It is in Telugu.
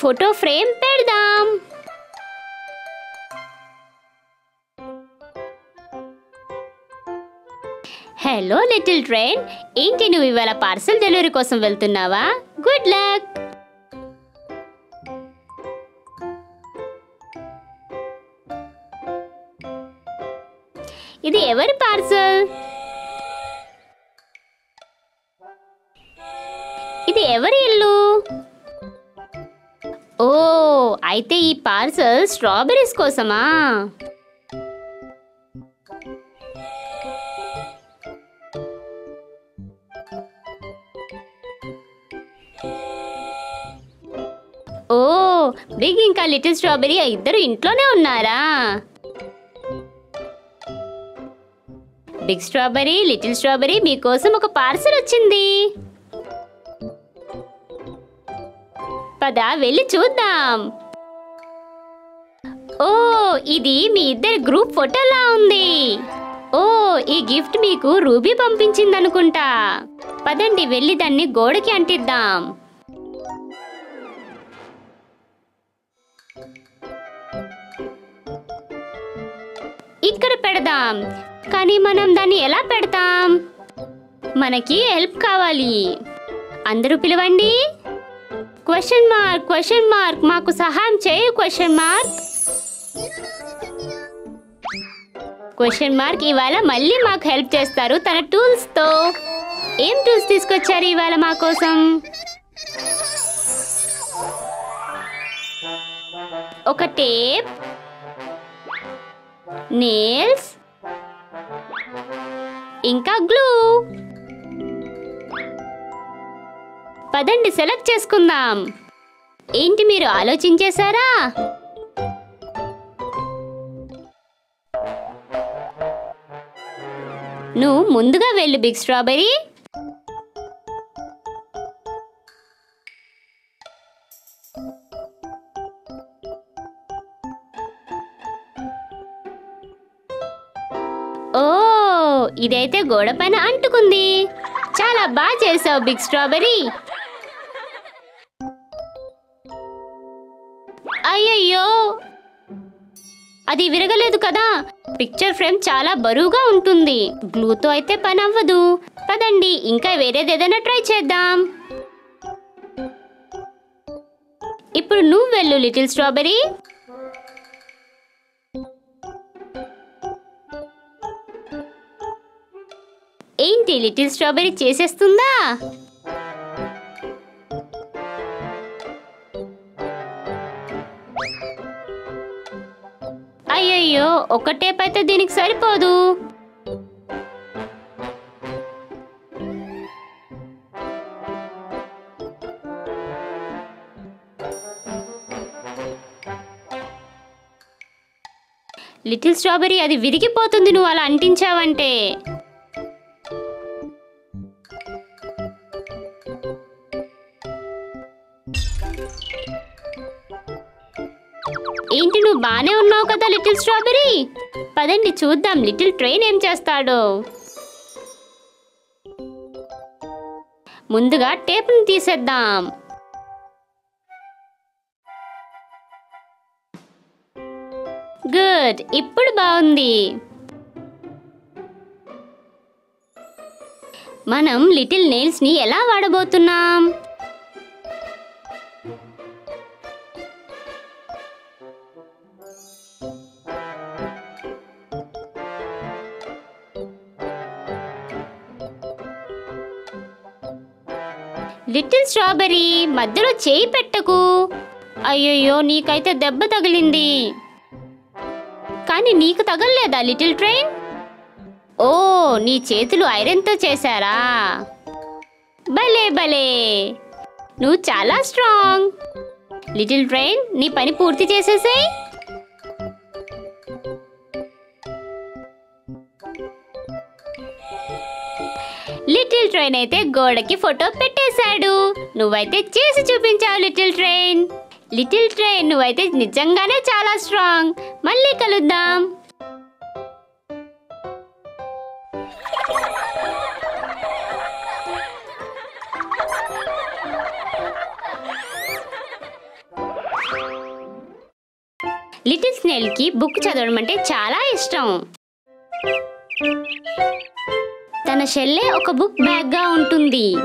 ఫోటో ఫ్రేమ్ పెడదాం. హలో లిటిల్ ట్రైన్, ఏంటి నువ్వు ఇవాళ పార్సల్ డెలివరీ కోసం వెళ్తున్నావా? Good luck. ఇది ఎవరి పార్సల్? ఇది ఎవరి ఇల్లు? ఓ, అయితే ఈ పార్సల్ స్ట్రాబెర్రీస్ కోసమా? ఓ, బిగ్ ఇంకా లిటిల్ స్ట్రాబెర్రీ ఇద్దరు ఇంట్లోనే ఉన్నారా? బిగ్ స్ట్రాబెర్రీ, లిటిల్ స్ట్రాబెర్రీ, మీకోసం ఒక పార్సల్ వచ్చింది. పద వెళ్ళి చూద్దాం. ఓ, ఇది మీ ఇద్దరి గ్రూప్ ఫోటోలా ఉంది. ఓ, ఈ గిఫ్ట్ మీకు రూబీ పంపించిందనుకుంటా. పదండి వెళ్ళి దాన్ని గోడకి అంటిద్దాం. ఇక్కడ పెడదాం. కానీ మనం దాన్ని ఎలా పెడతాం? మనకి హెల్ప్ కావాలి. అందరూ పిలవండి. క్వశ్చన్ మార్క్, క్వశ్చన్ మార్క్, మాకు సహాయం చేయు క్వశ్చన్ మార్క్. క్వశ్చన్ మార్క్ ఇవాళ మళ్ళీ మాకు హెల్ప్ చేస్తారు తన టూల్స్తో. ఏం టూల్స్ తీసుకొచ్చారు ఇవాళ మా కోసం? ఒక టేప్, నేల్స్, ఇంకా గ్లూ. పదండి సెలెక్ట్ చేసుకుందాం. ఏంటి మీరు ఆలోచించేశారా? నువ్వు ముందుగా వెళ్ళు బిగ్ స్ట్రాబెర్రీ. ఓ, ఇదైతే గోడ పైన అంటుకుంది. చాలా బాగా చేసావు బిగ్ స్ట్రాబెర్రీ. అయ్యయ్యో, అది విరగలేదు కదా. పిక్చర్ ఫ్రేమ్ చాలా బరువుగా ఉంటుంది. గ్లూతో అయితే పని అవ్వదు. పదండి ఇంకా వేరేదేదైనా ట్రై చేద్దాం. ఇప్పుడు నువ్వు వెళ్ళు లిటిల్ స్ట్రాబెర్రీ. ఏంటి లిటిల్ స్ట్రాబెర్రీ చేసేస్తుందా? అయ్యయ్యో, ఒక టేప్ అయితే దీనికి సరిపోదు. లిటిల్ స్ట్రాబెర్రీ, అది విరిగిపోతుంది నువ్వు అలా అంటించావంటే. ఏంటి నువ్వు బానే ఉన్నావు కదా లిటిల్ స్ట్రాబెర్రీ? పదండి చూద్దాం లిటిల్ ట్రైన్ ఏం చేస్తాడో. ముందుగా టేప్ను తీసేద్దాం. గుడ్, ఇప్పుడు బాగుంది. మనం లిటిల్ నెయిల్స్ ని ఎలా వాడబోతున్నాం? లిటిల్ స్ట్రాబెర్రీ, మధ్యలో చేయి పెట్టకు. అయ్యయ్యో, నీకైతే దెబ్బ తగిలింది. కానీ నీకు తగలలేదా లిటిల్ ట్రైన్? ఓ, నీ చేతులు ఐరన్తో చేశారా? భలే భలే, నువ్వు చాలా స్ట్రాంగ్. లిటిల్ ట్రైన్, నీ పని పూర్తి చేసేసాయి. లిటిల్ ట్రైన్ అయితే గోడకి ఫోటో పెట్టేశాడు. నువ్వైతే చేసి చూపించావు లిటిల్ ట్రైన్. లిటిల్ ట్రైన్, నువ్వైతే నిజంగానే చాలా స్ట్రాంగ్. మళ్ళీ కలుద్దాం. లిటిల్ స్నేల్కి బుక్ చదవడం అంటే చాలా ఇష్టం. తన షెల్లే ఒక బుక్ బ్యాగ్గా ఉంటుంది.